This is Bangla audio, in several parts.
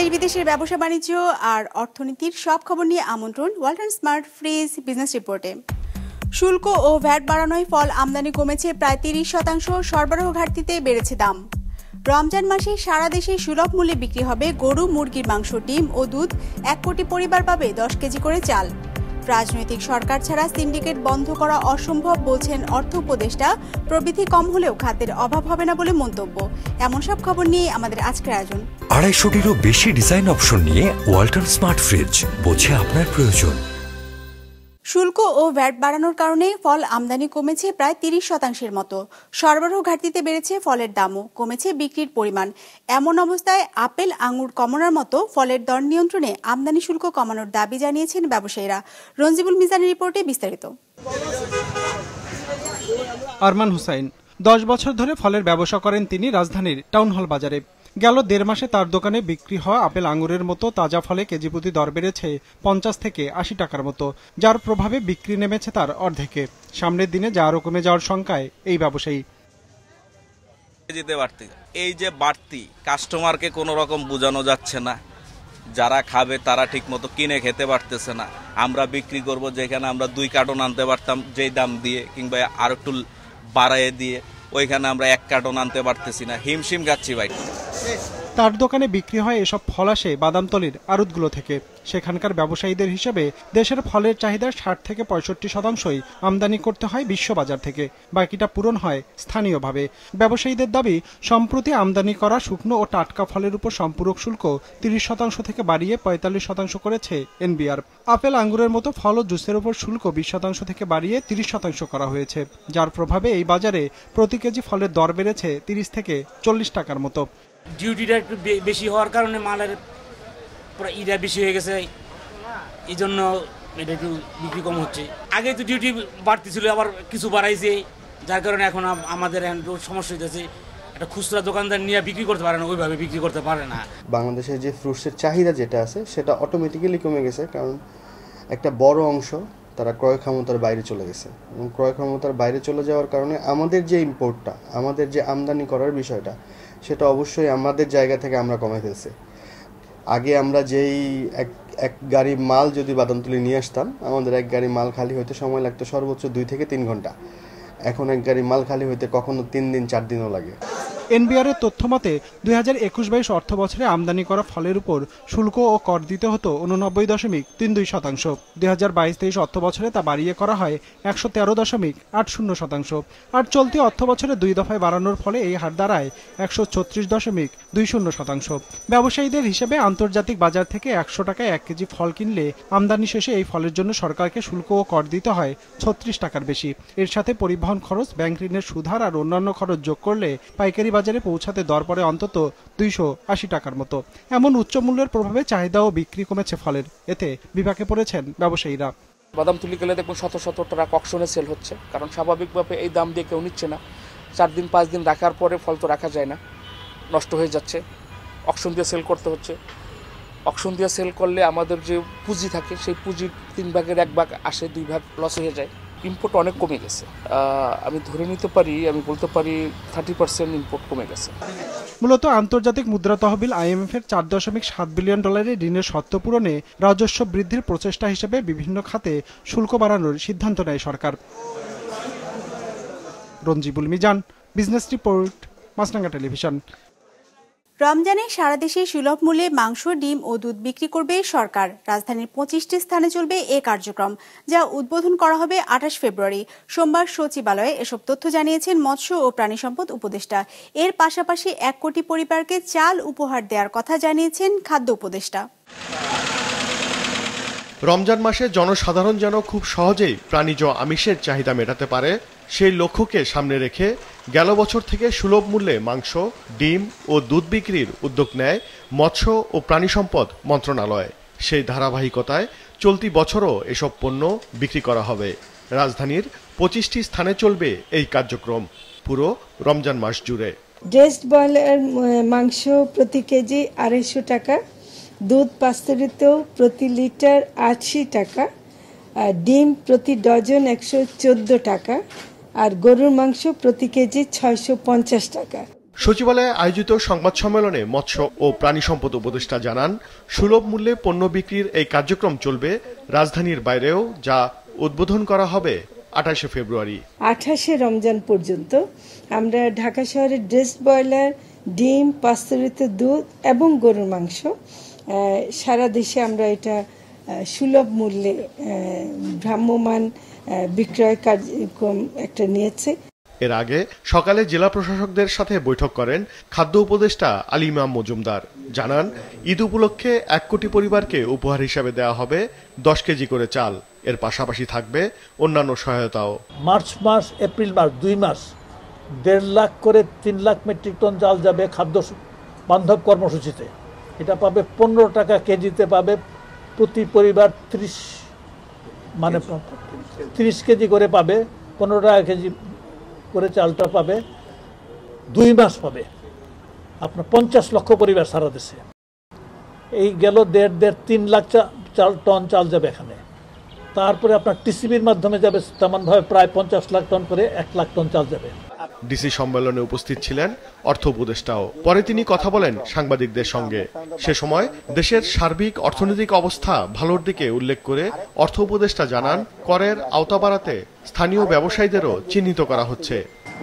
দেশ বিদেশের ব্যবসা বাণিজ্য আর অর্থনীতির সব খবর নিয়ে আমন্ত্রণ ওয়ালটন স্মার্ট ফ্রিজ বিজনেস রিপোর্টে। শুল্ক ও ভ্যাট বাড়ানোয় ফল আমদানি কমেছে প্রায় 30%, সরবরাহ ঘাটতিতে বেড়েছে দাম। রমজান মাসে সারা দেশে সুলভ মূল্যে বিক্রি হবে গরু, মুরগির মাংস, ডিম ও দুধ। 1 কোটি পরিবার পাবে 10 কেজি করে চাল। রাজনৈতিক সরকার ছাড়া সিন্ডিকেট বন্ধ করা অসম্ভব বলছেন অর্থ উপদেষ্টা। প্রবৃদ্ধি কম হলেও খাতের অভাব হবে না বলে মন্তব্য। এমন সব খবর নিয়ে আমাদের আজকের আয়োজন। 250-টিরও বেশি ডিজাইন অপশন নিয়ে ওয়ালটন স্মার্ট ফ্রিজ, বোঝে আপনার প্রয়োজন। শুল্ক ও ভ্যাট বাড়ানোর কারণে ফল আমদানি কমেছে প্রায় 30% মতো। সরবরাহ ঘাটতিতে বেড়েছে ফলের দামও, কমেছে বিক্রির পরিমাণ। এমন অবস্থায় আপেল, আঙুর, কমলার মতো ফলের দর নিয়ন্ত্রণে আমদানি শুল্ক কমানোর দাবি জানিয়েছেন ব্যবসায়ীরা। রঞ্জিবুল মিজানের রিপোর্টে বিস্তারিত। আরমান হুসাইন 10 বছর ধরে ফলের ব্যবসা করেন তিনি রাজধানীর টাউন হল বাজারে। গেল 1.5 মাসে তার দোকানে বিক্রি হওয়া আপেল, আঙুরের মতো তাজা ফলে কেজি প্রতি দর বেড়েছে 50 থেকে 80 টাকার মতো, যার প্রভাবে বিক্রি নেমেছে তার অর্ধেকে। সামনের দিনে যা আরও কমে যাওয়ার শঙ্কায় এই ব্যবসায়ী। এই যে বাড়তি কাস্টমারকে কোনো রকম বোঝানো যাচ্ছে না, যারা খাবে তারা ঠিক মতো কিনে খেতে পারতেছে না। আমরা বিক্রি করব যেখানে আমরা 2 কার্টন আনতে পারতাম যেই দাম দিয়ে, কিংবা আর একটু বাড়াইয়ে দিয়ে, ওইখানে আমরা 1 কার্টন আনতে পারতেছি না। হিমশিম খাচ্ছি ভাই। তার দোকানে বিক্রি হয় এসব ফল আসে বাদামতলীর আড়তগুলো থেকে। সেখানকার ব্যবসায়ীদের হিসেবে দেশের ফলের চাহিদার 60 থেকে 65% আমদানি করতে হয় বিশ্ববাজার থেকে, বাকিটা পূরণ হয় স্থানীয়ভাবে। ব্যবসায়ীদের দাবি, সম্প্রতি আমদানি করা শুকনো ও টাটকা ফলের উপর সম্পূরক শুল্ক 30% থেকে বাড়িয়ে 45% করেছে এনবিআর। আপেল, আঙ্গুরের মতো ফল ও জুসের উপর শুল্ক 20% থেকে বাড়িয়ে 30% করা হয়েছে, যার প্রভাবে এই বাজারে প্রতি কেজি ফলের দর বেড়েছে 30 থেকে 40 টাকার মতো। ডিউটিটা একটু বেশি হওয়ার কারণে মালের পুরো ইটা বেশি হয়ে গেছে, এই জন্য এটা একটু বিক্রি কম হচ্ছে। আগে তো ডিউটি বাড়তি ছিল, আবার কিছু বাড়াইছে, যার কারণে এখন আমাদের সমস্যা হইতেছে। একটা খুচরা দোকানদার নিয়ে বিক্রি করতে পারে না, ওইভাবে বিক্রি করতে পারে না। বাংলাদেশের যে ফ্রুটসের চাহিদা যেটা আছে সেটা অটোমেটিক্যালি কমে গেছে, কারণ একটা বড় অংশ তারা ক্রয় ক্ষমতার বাইরে চলে গেছে। এবং ক্রয় ক্ষমতার বাইরে চলে যাওয়ার কারণে আমাদের যে ইম্পোর্টটা, আমাদের যে আমদানি করার বিষয়টা, সেটা অবশ্যই আমাদের জায়গা থেকে আমরা কমে ফেলছি। আগে আমরা যেই এক গাড়ি মাল যদি বাদামতলী নিয়ে আসতাম, আমাদের 1 গাড়ি মাল খালি হইতে সময় লাগতো সর্বোচ্চ 2 থেকে 3 ঘন্টা। এখন 1 গাড়ি মাল খালি হইতে কখনো 3 দিন 4 দিনও লাগে। এনবিআরের তথ্য মতে 2021-22 অর্থ বছরে আমদানি করা ফলের উপর শুল্ক ও কর দিতে হতো 89.32%। 2022-23 অর্থ বছরে তা বাড়িয়ে করা হয় 113.80%। আর চলতি অর্থ বছরে 2 দফায় বাড়ানোর ফলে এই হার দাঁড়ায় 136.20%। ব্যবসায়ীদের হিসেবে আন্তর্জাতিক বাজার থেকে 100 টাকায় 1 কেজি ফল কিনলে আমদানি শেষে এই ফলের জন্য সরকারকে শুল্ক ও কর দিতে হয় 36 টাকার বেশি। এর সাথে পরিবহন খরচ, ব্যাংক ঋণের সুদহার আর অন্যান্য খরচ যোগ করলে পাইকারি বাজারে পৌঁছাতে দর পড়ে অন্তত 280 টাকার মতো। এমন উচ্চ মূল্যের প্রভাবে চাহিদা ও বিক্রি কমেছে ফলের। এতে বিপাকে পড়েছেন ব্যবসায়ীরা। বাদামতলী গেলে দেখুন 100 টাকা অকশনে সেল হচ্ছে, কারণ স্বাভাবিকভাবে এই দাম দিয়ে কেউ নিচ্ছে না। 4 দিন 5 দিন রাখার পরে ফল তো রাখা যায় না, নষ্ট হয়ে যাচ্ছে। অকশন দিয়ে সেল করতে হচ্ছে। অকশন দিয়ে সেল করলে আমাদের যে পুঁজি থাকে, সেই পুঁজির 3 ভাগের 1 ভাগ আসে, 2 ভাগ লস হয়ে যায়। ইম্পোর্ট অনেক কমে গেছে। আমি ধরে নিতে পারি, আমি বলতে পারি 30% ইম্পোর্ট কমে গেছে। মূলত আন্তর্জাতিক মুদ্রা তহবিল IMF এর $4.7 বিলিয়ন ঋণের শর্ত পূরণে রাজস্ব বৃদ্ধির প্রচেষ্টা হিসেবে বিভিন্ন খাতে শুল্ক বাড়ানোর সিদ্ধান্ত নেয় সরকার। রঞ্জিবুল মিজান, বিজনেস রিপোর্ট, মাছরাঙা টেলিভিশন। রমজানে সারা দেশে সুলভ মূল্যে মাংস, ডিম ও দুধ বিক্রি করবে সরকার। রাজধানীর 25টি স্থানে চলবে এ কার্যক্রম, যা উদ্বোধন করা হবে 28 ফেব্রুয়ারি সোমবার সচিবালয়ে। এসব তথ্য জানিয়েছেন মৎস্য ও প্রাণী সম্পদ উপদেষ্টা। এর পাশাপাশি 1 কোটি পরিবারকে চাল উপহার দেওয়ার কথা জানিয়েছেন খাদ্য উপদেষ্টা। রমজান মাসে জনসাধারণ যেন খুব সহজেই প্রাণীজ আমিষের চাহিদা মেটাতে পারে, সেই লক্ষ্যকে সামনে রেখে গেল বছর থেকে সুলভ মূল্যে মাংস, ডিম ও দুধ বিক্রির উদ্যোগ নেয় মৎস্য ও প্রাণী সম্পদ মন্ত্রণালয়। সেই ধারাবাহিকতায় চলতি বছরও এসব পণ্য বিক্রি করা হবে। রাজধানীর 25টি স্থানে চলবে এই কার্যক্রম পুরো রমজান মাস জুড়ে। ড্রেসড ব্রয়লার মাংস প্রতি কেজি 250 টাকা, দুধ পাস্তুরিত প্রতি লিটার 80 টাকা, ডিম প্রতি ডজন 114 টাকা, আর গরুর মাংস প্রতি কেজি 650 টাকা। সচিবালয়ে আয়োজিত সংবাদ সম্মেলনে মৎস্য ও প্রাণী সম্পদ উপদেষ্টা জানান, সুলভ মূল্যে পণ্য বিক্রির এই কার্যক্রম চলবে রাজধানীর বাইরেও, যা উদ্বোধন করা হবে 28 ফেব্রুয়ারি। 28 রমজান পর্যন্ত আমরা ঢাকা শহরে ড্রেসড ব্রয়লার, ডিম, পাস্তুরিত দুধ এবং গরুর মাংস সারা দেশে আমরা এটা সুলভ মূল্যে ভ্রাম্যমাণ বিক্রয় কার্যক্রম একটা নিয়েছে। এর আগে সকালে জেলা প্রশাসকদের সাথে বৈঠক করেন খাদ্য উপদেষ্টা আলী ইমাম মজুমদার। জানান, ঈদ উপলক্ষে 1 কোটি পরিবারকে উপহার হিসাবে দেওয়া হবে 10 কেজি করে চাল। এর পাশাপাশি থাকবে অন্যান্য সহায়তাও। মার্চ মাস, এপ্রিল মাস, 2 মাস 1.5 লাখ করে 3 লাখ মেট্রিক টন চাল যাবে খাদ্য বান্ধব কর্মসূচিতে। এটা পাবে 15 টাকা কেজিতে পাবে প্রতি পরিবার, 30 কেজি করে পাবে, 15 টাকা কেজি করে চালটা পাবে। 2 মাস পাবে আপনার 50 লক্ষ পরিবার সারা দেশে। এই গেল 3 লাখ টন চাল যাবে এখানে। তারপরে আপনার টিসিবির মাধ্যমে যাবে তেমনভাবে প্রায় 50 লাখ টন করে 1 লাখ টন চাল যাবে। ডিসি সম্মেলনে উপস্থিত ছিলেন অর্থ উপদেষ্টাও। পরে তিনি কথা বলেন সাংবাদিকদের সঙ্গে। সে সময় দেশের সার্বিক অর্থনৈতিক অবস্থা ভালোর দিকে উল্লেখ করে অর্থ উপদেষ্টা জানান, করের আওতা বাড়াতে স্থানীয় ব্যবসায়ীদেরও চিহ্নিত করা হচ্ছে।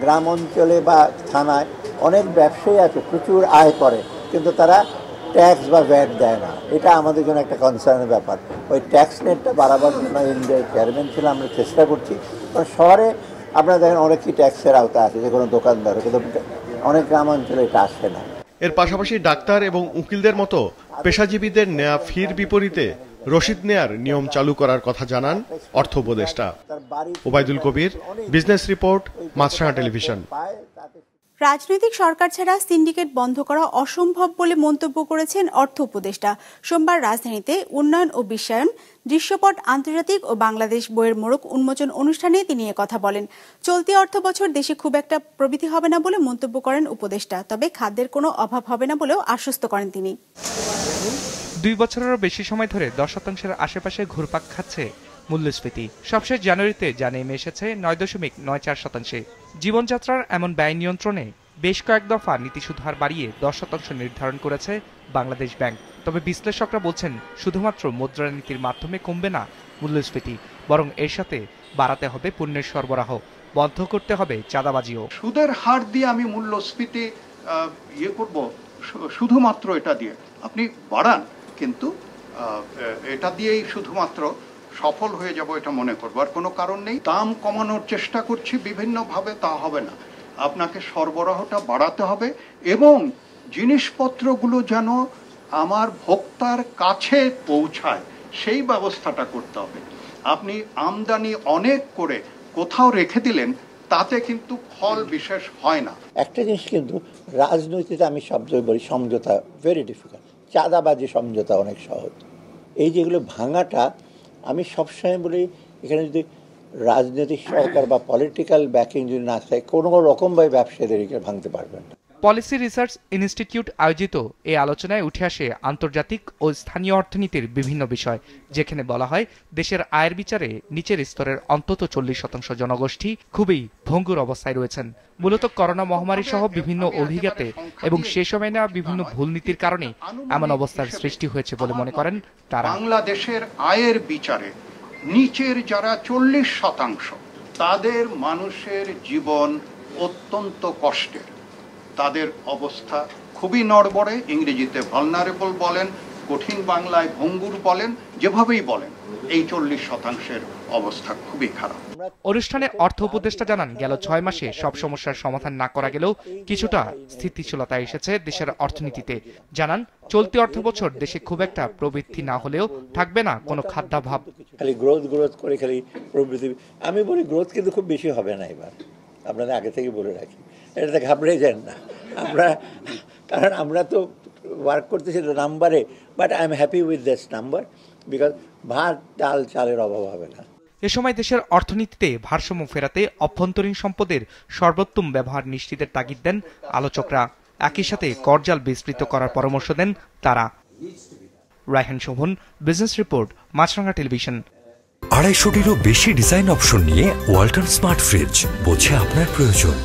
গ্রাম অঞ্চলে বা থানায় অনেক ব্যবসায়ী আছে, প্রচুর আয় করে, কিন্তু তারা ট্যাক্স বা ভ্যাট দেয় না। এটা আমাদের জন্য একটা কনসার্নের ব্যাপার। ওই ট্যাক্স নেটটা বাড়াবার জন্য ইন্ডিয়ার চেয়ারম্যান ছিল, আমরা চেষ্টা করছি। কারণ শহরে আপনারা দেখেন অনেকই ট্যাক্সের আওতা আছে, যে কোনো দোকানদার, কিন্তু অনেক গ্রাম অঞ্চলে এটা আসে না। এর পাশাপাশি ডাক্তার এবং উকিলদের মতো পেশাজীবীদের নেয়া ফির বিপরীতে রসিদ নেয়ার নিয়ম চালু করার কথা জানান অর্থ উপদেষ্টা। ওবায়দুল কবির, বিজনেস রিপোর্ট, মাছরাঙা টেলিভিশন। রাজনৈতিক সরকার ছাড়া সিন্ডিকেট বন্ধ করা অসম্ভব বলে মন্তব্য করেছেন অর্থ উপদেষ্টা। সোমবার রাজধানীতে উন্নয়ন ও বিশ্বায়ন, দৃশ্যপট আন্তর্জাতিক ও বাংলাদেশ বইয়ের মোড়ক উন্মোচন অনুষ্ঠানে তিনি একথা বলেন। চলতি অর্থ বছর দেশে খুব একটা প্রবৃদ্ধি হবে না বলে মন্তব্য করেন উপদেষ্টা। তবে খাদ্যের কোনো অভাব হবে না বলেও আশ্বস্ত করেন তিনি। 2 বছরেরও বেশি সময় ধরে 10% আশেপাশে ঘুরপাক খাচ্ছে মূল্যস্ফীতি। সবশেষ জানুয়ারিতে যা নেমে এসেছে 9.94%। জীবনযাত্রার এমন ব্যয় নিয়ন্ত্রণে বেশ কয়েক দফা নীতি সুদহার বাড়িয়ে 10% নির্ধারণ করেছে বাংলাদেশ ব্যাংক। তবে বিশ্লেষকরা বলছেন, শুধুমাত্র মুদ্রানীতির মাধ্যমে কমবে না মূল্যস্ফীতি, বরং এর সাথে বাড়াতে হবে পণ্যের সরবরাহ, বন্ধ করতে হবে চাঁদাবাজিও। সুদের হার দিয়ে আমি মূল্যস্ফীতি করব, শুধুমাত্র এটা দিয়ে আপনি বাড়ান, কিন্তু এটা দিয়েই শুধুমাত্র সফল হয়ে যাব এটা মনে করবো আর কোনো কারণ নেই। দাম কমানোর চেষ্টা করছি বিভিন্নভাবে, তা হবে না। আপনাকে সরবরাহটা বাড়াতে হবে এবং জিনিসপত্রগুলো যেন আমার ভোক্তার কাছে পৌঁছায় সেই ব্যবস্থাটা করতে হবে। আপনি আমদানি অনেক করে কোথাও রেখে দিলেন, তাতে কিন্তু ফল বিশেষ হয় না। একটা জিনিস কিন্তু রাজনীতিতে আমি সবচেয়ে বলি, সমঝোতা ভেরি ডিফিকাল্ট। চাঁদাবাজি সমঝোতা অনেক সহজ। এই যেগুলো ভাঙাটা, আমি সবসময় বলি, এখানে যদি রাজনৈতিক সরকার বা পলিটিক্যাল ব্যাকিং যদি না থাকে, কোনো রকমভাবে ব্যবসায়ীদেরকে ভাঙতে পারবেন না। পলিসি রিসার্চ ইনস্টিটিউট আয়োজিত এই আলোচনায় উঠে আসে আন্তর্জাতিক ও স্থানীয় অর্থনীতির বিভিন্ন বিষয়, যেখানে বলা হয় দেশের আয়ের বিচারে নিচের স্তরের অন্তত 40% জনগোষ্ঠী খুবই ভঙ্গুর অবস্থায় রয়েছেন। মূলত করোনা মহামারী সহ বিভিন্ন অভিজ্ঞতা এবং সে সময় নেওয়া বিভিন্ন ভুল নীতির কারণে এমন অবস্থার সৃষ্টি হয়েছে বলে মনে করেন তারা। বাংলাদেশের আয়ের বিচারে নিচের যারা 40%, তাদের মানুষের জীবন অত্যন্ত কষ্টের, তাদের অবস্থা খুবই নড়বড়ে। ইংরেজিতে ভালনারেবল বলেন, কঠিন বাংলায় ভঙ্গুর বলেন, যেভাবেই বলেন, এই 40%-এর অবস্থা খুবই খারাপ। অনুষ্ঠানে অর্থ উপদেষ্টা জানান, গেল 6 মাসে সব সমস্যার সমাধান না করা গেলেও কিছুটা স্থিতিশীলতা এসেছে দেশের অর্থনীতিতে। জানান, চলতি অর্থ বছর দেশে খুব একটা প্রবৃদ্ধি না হলেও থাকবে না কোনো খাদ্যাভাব। খালি গ্রোথ করে খালি প্রবৃদ্ধি, আমি বলি গ্রোথ কিন্তু খুব বেশি হবে না এবার। আপনাদের আগে থেকে বলে রাখি, এটাতে ঘাবড়ে যান না। কারণ আমরা তো ওয়ার্ক করতেছি নাম্বারে, but I am happy with this number, because ভাত ডাল চালের অভাব হবে না। এ সময় দেশের অর্থনীতিতে ভারসাম্য ফেরাতে অভ্যন্তরীণ সম্পদের সর্বোত্তম ব্যবহার নিশ্চিতের তাগিদ দেন আলোচকরা। একই সাথে করজাল বিস্তৃত করার পরামর্শ দেন তারা। রায়হান শোভন, বিজনেস রিপোর্ট, মাছরাঙা টেলিভিশন। 250-টিরও বেশি ডিজাইন অপশন নিয়ে ওয়ালটন স্মার্ট ফ্রিজ, বোঝে আপনার প্রয়োজন।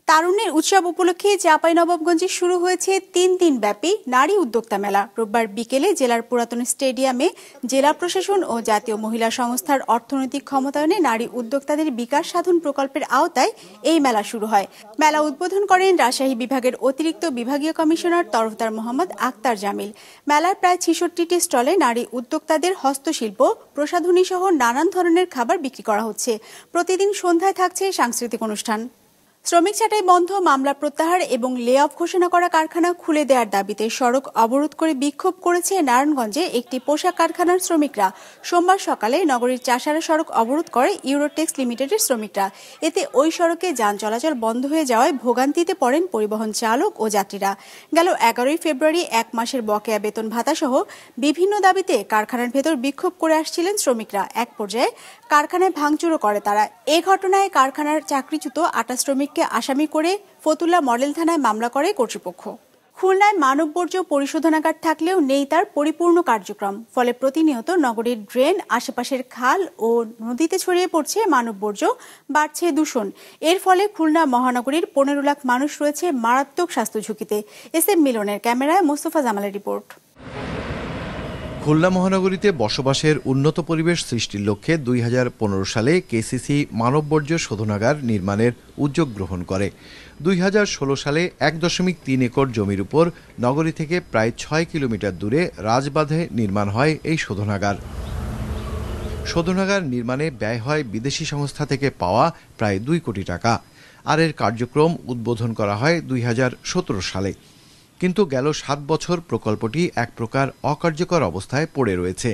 তারুণ্যের উৎসব উপলক্ষে চাঁপাইনবাবগঞ্জে শুরু হয়েছে 3 দিন ব্যাপী নারী উদ্যোক্তা মেলা। রোববার বিকেলে জেলার পুরাতন স্টেডিয়ামে জেলা প্রশাসন ও জাতীয় মহিলা সংস্থার অর্থনৈতিক ক্ষমতায়নে নারী উদ্যোক্তাদের বিকাশ সাধন প্রকল্পের আওতায় এই মেলা শুরু হয়। মেলা উদ্বোধন করেন রাজশাহী বিভাগের অতিরিক্ত বিভাগীয় কমিশনার তরফদার মোহাম্মদ আক্তার জামিল। মেলার প্রায় 66টি স্টলে নারী উদ্যোক্তাদের হস্তশিল্প, প্রসাধনী সহ নানান ধরনের খাবার বিক্রি করা হচ্ছে। প্রতিদিন সন্ধ্যায় থাকছে সাংস্কৃতিক অনুষ্ঠান। শ্রমিক ছাঁটাই বন্ধ, মামলা প্রত্যাহার এবং লে অফ ঘোষণা করা কারখানা খুলে দেওয়ার দাবিতে সড়ক অবরোধ করে বিক্ষোভ করেছে নারায়ণগঞ্জে একটি পোশাক কারখানার শ্রমিকরা। সোমবার সকালে নগরীর চাষারা সড়ক অবরোধ করে ইউরোটেক্স লিমিটেডের শ্রমিকরা। এতে ওই সড়কে যান চলাচল বন্ধ হয়ে যাওয়ায় ভোগান্তিতে পড়েন পরিবহন চালক ও যাত্রীরা। গেল 11 ফেব্রুয়ারি 1 মাসের বকেয়া বেতন ভাতা সহ বিভিন্ন দাবিতে কারখানার ভেতর বিক্ষোভ করে আসছিলেন শ্রমিকরা। এক পর্যায়ে কারখানায় ভাঙচুরও করে তারা। এ ঘটনায় কারখানার চাকরিচ্যুত 28 শ্রমিককে আসামি করে ফতুল্লা মডেল থানায় মামলা করে কর্তৃপক্ষ। খুলনায় মানব বর্জ্য পরিশোধনাগার থাকলেও নেই তার পরিপূর্ণ কার্যক্রম। ফলে প্রতিনিয়ত নগরীর ড্রেন, আশেপাশের খাল ও নদীতে ছড়িয়ে পড়ছে মানব বর্জ্য, বাড়ছে দূষণ। এর ফলে খুলনা মহানগরীর 15 লাখ মানুষ রয়েছে মারাত্মক স্বাস্থ্য ঝুঁকিতে। SM মিলনের ক্যামেরায় মোস্তফা জামালের রিপোর্ট। খুলনা মহানগরীতে বসবাসের উন্নত পরিবেশ সৃষ্টির লক্ষ্যে 2015 সালে কেসিসি মানব বর্জ্য শোধনাগার নির্মাণের উদ্যোগ গ্রহণ করে। 2016 সালে 1.3 একর জমির উপর নগরী থেকে প্রায় 6 কিলোমিটার দূরে রাজবাঁধে নির্মাণ হয় এই শোধনাগার। শোধনাগার নির্মাণে ব্যয় হয় বিদেশি সংস্থা থেকে পাওয়া প্রায় 2 কোটি টাকা। আর এর কার্যক্রম উদ্বোধন করা হয় 2017 সালে। কিন্তু গেল 7 বছর প্রকল্পটি এক প্রকার অকার্যকর অবস্থায় পড়ে রয়েছে।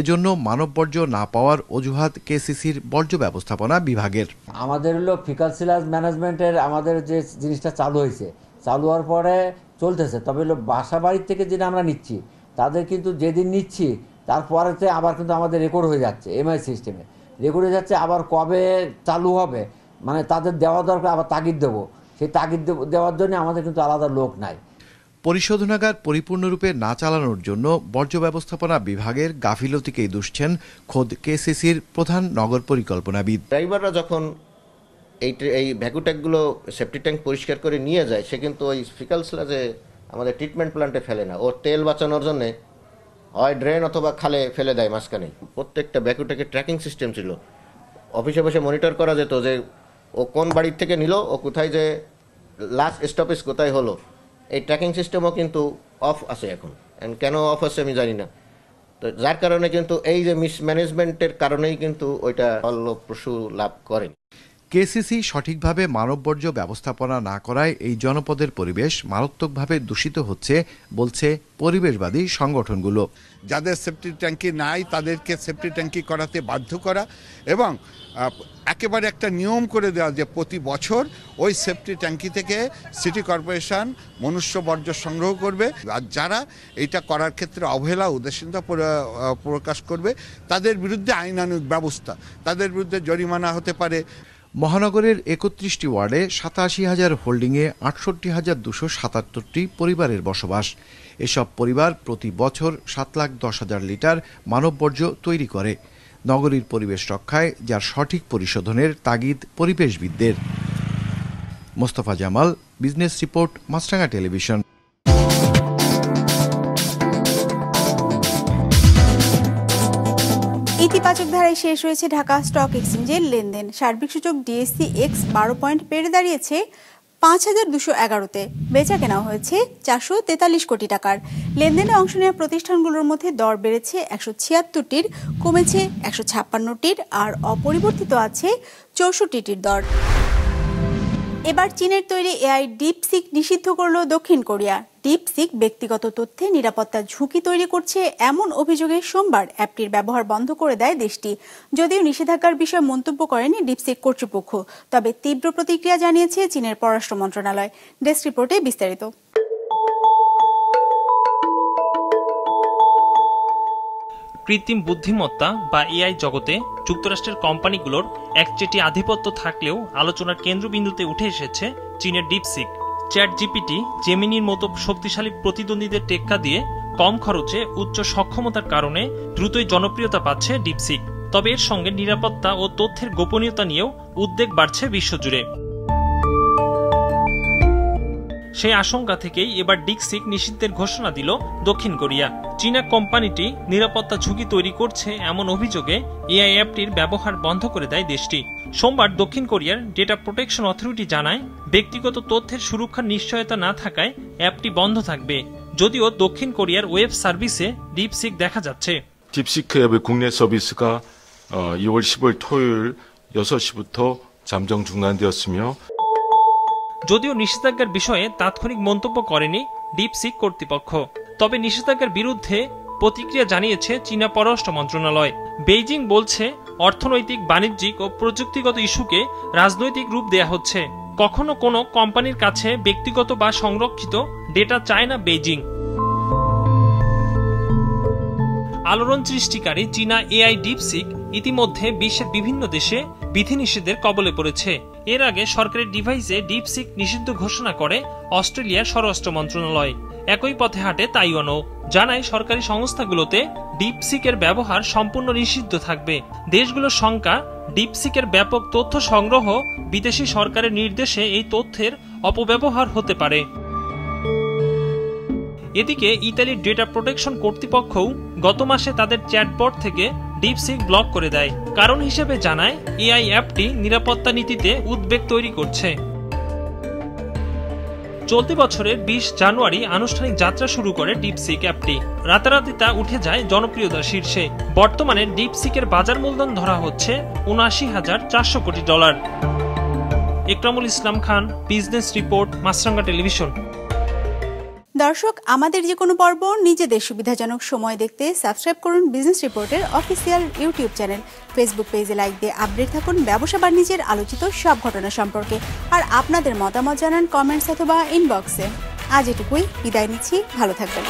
এজন্য মানব বর্জ্য না পাওয়ার অজুহাত কেসিসির বর্জ্য ব্যবস্থাপনা বিভাগের। আমাদের হলো ফিকাল সিলাস ম্যানেজমেন্টের আমাদের যে জিনিসটা চালু হয়েছে, চালু হওয়ার পরে চলতেছে। তবে হলো বাসা বাড়ির থেকে যেটা আমরা নিচ্ছি, তাদের কিন্তু যেদিন নিচ্ছি তারপরেতে আবার কিন্তু আমাদের রেকর্ড হয়ে যাচ্ছে, এমআই সিস্টেমে রেকর্ড হয়ে যাচ্ছে। আবার কবে চালু হবে মানে তাদের দেওয়া দরকার, আবার তাগিদ দেবো। সেই তাগিদ দেওয়ার জন্য আমাদের কিন্তু আলাদা লোক নাই। পরিশোধনাগার পরিপূর্ণরূপে না চালানোর জন্য বর্জ্য ব্যবস্থাপনা বিভাগের গাফিলতিকেই দুষছেন খোদ কেসিসির প্রধান নগর পরিকল্পনাবিদ। ড্রাইভাররা যখন এই ভ্যাকুট্যাঙ্কগুলো সেফটি ট্যাঙ্ক পরিষ্কার করে নিয়ে যায়, সে কিন্তু ওই ফিকাল স্লাজে আমাদের ট্রিটমেন্ট প্ল্যান্টে ফেলে না, ওর তেল বাঁচানোর জন্য হয় ড্রেন অথবা খালে ফেলে দেয় মাঝখানে। প্রত্যেকটা ভ্যাকুট্যাঙ্কের ট্র্যাকিং সিস্টেম ছিল, অফিসে বসে মনিটর করা যেত যে ও কোন বাড়ির থেকে নিল, ও কোথায় যে লাস্ট স্টপেজ কোথায় হলো। এই ট্র্যাকিং সিস্টেমও কিন্তু অফ আছে এখন, কেন অফ আছে আমি জানি না। তো যার কারণে কিন্তু এই যে মিসম্যানেজমেন্টের কারণেই কিন্তু ওইটা ফলপ্রসূ লাভ করেনি। কেসিসি সঠিকভাবে মানব বর্জ্য ব্যবস্থাপনা না করায় এই জনপদের পরিবেশ মারাত্মকভাবে দূষিত হচ্ছে বলছে পরিবেশবাদী সংগঠনগুলো। যাদের সেফটি ট্যাঙ্কি নাই তাদেরকে সেফটি ট্যাঙ্কি করাতে বাধ্য করা এবং একেবারে একটা নিয়ম করে দেওয়া যে প্রতি বছর ওই সেফটি ট্যাঙ্কি থেকে সিটি কর্পোরেশন মনুষ্য বর্জ্য সংগ্রহ করবে। আর যারা এইটা করার ক্ষেত্রে অবহেলা উদাসীনতা প্রকাশ করবে তাদের বিরুদ্ধে আইনানুগ ব্যবস্থা, তাদের বিরুদ্ধে জরিমানা হতে পারে। মহানগরের 31টি ওয়ার্ডে 87,000 হোল্ডিংয়ে 68,277টি পরিবারের বসবাস। এসব পরিবার প্রতি বছর 7,10,000 লিটার মানব বর্জ্য তৈরি করে। নগরীর পরিবেশ রক্ষায় যার সঠিক পরিশোধনের তাগিদ পরিবেশবিদদের। মোস্তফা জামাল, বিজনেস রিপোর্ট, মাছরাঙা টেলিভিশন। ইতিবাচক ধারায় শেষ হয়েছে ঢাকা স্টক এক্সচেঞ্জের লেনদেন। সার্বিক সূচক ডিএসসি এক্স 12 পয়েন্ট বেড়ে দাঁড়িয়েছে 5,211-তে। বেচা কেনা হয়েছে 443 কোটি টাকার। লেনদেনে অংশ নেওয়া প্রতিষ্ঠানগুলোর মধ্যে দর বেড়েছে 176টির, কমেছে 156টির, আর অপরিবর্তিত আছে 64টির দর। এবার চীনের তৈরি এআই ডিপসিক নিষিদ্ধ করল দক্ষিণ কোরিয়া। ডিপসিক ব্যক্তিগত তথ্যে নিরাপত্তার ঝুঁকি তৈরি করছে এমন অভিযোগে সোমবার অ্যাপটির ব্যবহার বন্ধ করে দেয় দেশটি। যদিও নিষেধাজ্ঞার বিষয়ে মন্তব্য করেনি ডিপসিক কর্তৃপক্ষ, তবে তীব্র প্রতিক্রিয়া জানিয়েছে চীনের পররাষ্ট্র মন্ত্রণালয়। ডেস্ক রিপোর্টে বিস্তারিত। কৃত্রিম বুদ্ধিমত্তা বা এআই জগতে যুক্তরাষ্ট্রের কোম্পানিগুলোর একচেটিয়া আধিপত্য থাকলেও আলোচনার কেন্দ্রবিন্দুতে উঠে এসেছে চীনের ডিপসিক। চ্যাট জিপিটি, জেমিনির মতো শক্তিশালী প্রতিদ্বন্দ্বীদের টেক্কা দিয়ে কম খরচে উচ্চ সক্ষমতার কারণে দ্রুতই জনপ্রিয়তা পাচ্ছে ডিপসিক। তবে এর সঙ্গে নিরাপত্তা ও তথ্যের গোপনীয়তা নিয়েও উদ্বেগ বাড়ছে বিশ্বজুড়ে। সেই আশঙ্কা থেকেই এবার ডিপসিক নিষিদ্ধের ঘোষণা দিল দক্ষিণ কোরিয়া। চীনা কোম্পানিটি নিরাপত্তা ঝুঁকি তৈরি করছে এমন অভিযোগে এআই অ্যাপটির ব্যবহার বন্ধ করে দেয় দেশটি। সোমবার দক্ষিণ কোরিয়ার ডেটা প্রোটেকশন অথরিটি জানায়, ব্যক্তিগত তথ্যের সুরক্ষার নিশ্চয়তা না থাকায় অ্যাপটি বন্ধ থাকবে। যদিও দক্ষিণ কোরিয়ার ওয়েব সার্ভিসে ডিপসিক দেখা যাচ্ছে। 딥시크 앱의 국내 서비스가 2월 15일 토요일 6시부터 잠정 중단되었으며 যদিও নিষেধাজ্ঞার বিষয়ে তাৎক্ষণিক মন্তব্য করেনি ডিপসিক কর্তৃপক্ষ। তবে নিষেধাজ্ঞার বিরুদ্ধে প্রতিক্রিয়া জানিয়েছে চীনা পররাষ্ট্র মন্ত্রণালয়। বেইজিং বলছে, অর্থনৈতিক, বাণিজ্যিক ও প্রযুক্তিগত ইস্যুকে রাজনৈতিক রূপ দেয়া হচ্ছে। কখনো কোনো কোম্পানির কাছে ব্যক্তিগত বা সংরক্ষিত ডেটা চায় না বেইজিং। আলোড়ন সৃষ্টিকারী চীনা এআই ডিপসিক ইতিমধ্যে বিশ্বের বিভিন্ন দেশে বিধিনিষেধের কবলে পড়েছে। এর আগে সরকারি ডিভাইসে ডিপসিক নিষিদ্ধ ঘোষণা করে অস্ট্রেলিয়ার স্বরাষ্ট্র মন্ত্রণালয়। একই পথে হাঁটে তাইওয়ানও। জানায়, সরকারি সংস্থাগুলোতে ডিপসিকের ব্যবহার সম্পূর্ণ নিষিদ্ধ থাকবে। দেশগুলোর শঙ্কা, ডিপসিকের ব্যাপক তথ্য সংগ্রহ, বিদেশি সরকারের নির্দেশে এই তথ্যের অপব্যবহার হতে পারে। এদিকে ইতালির ডেটা প্রোটেকশন কর্তৃপক্ষও গত মাসে তাদের চ্যাটবট থেকে ডিপসিক ব্লক করে দেয়। কারণ হিসেবে জানায়, এআই অ্যাপটি নিরাপত্তা নীতিতে উদ্বেগ তৈরি করছে। চলতি বছরের 20 জানুয়ারি আনুষ্ঠানিক যাত্রা শুরু করে ডিপসিক অ্যাপটি। রাতারাতি তা উঠে যায় জনপ্রিয়তার শীর্ষে। বর্তমানে ডিপসিকের বাজার মূলধন ধরা হচ্ছে $৭৯,৪০০ কোটি। ইকরামুল ইসলাম খান, বিজনেস রিপোর্ট, মাছরাঙ্গা টেলিভিশন। দর্শক, আমাদের যে কোনো পর্ব নিজেদের সুবিধাজনক সময় দেখতে সাবস্ক্রাইব করুন বিজনেস রিপোর্টের অফিসিয়াল ইউটিউব চ্যানেল। ফেসবুক পেজে লাইক দিয়ে আপডেট থাকুন ব্যবসা বাণিজ্যের আলোচিত সব ঘটনা সম্পর্কে। আর আপনাদের মতামত জানান কমেন্টস অথবা ইনবক্সে। আজ এটুকুই, বিদায় নিচ্ছি, ভালো থাকবেন।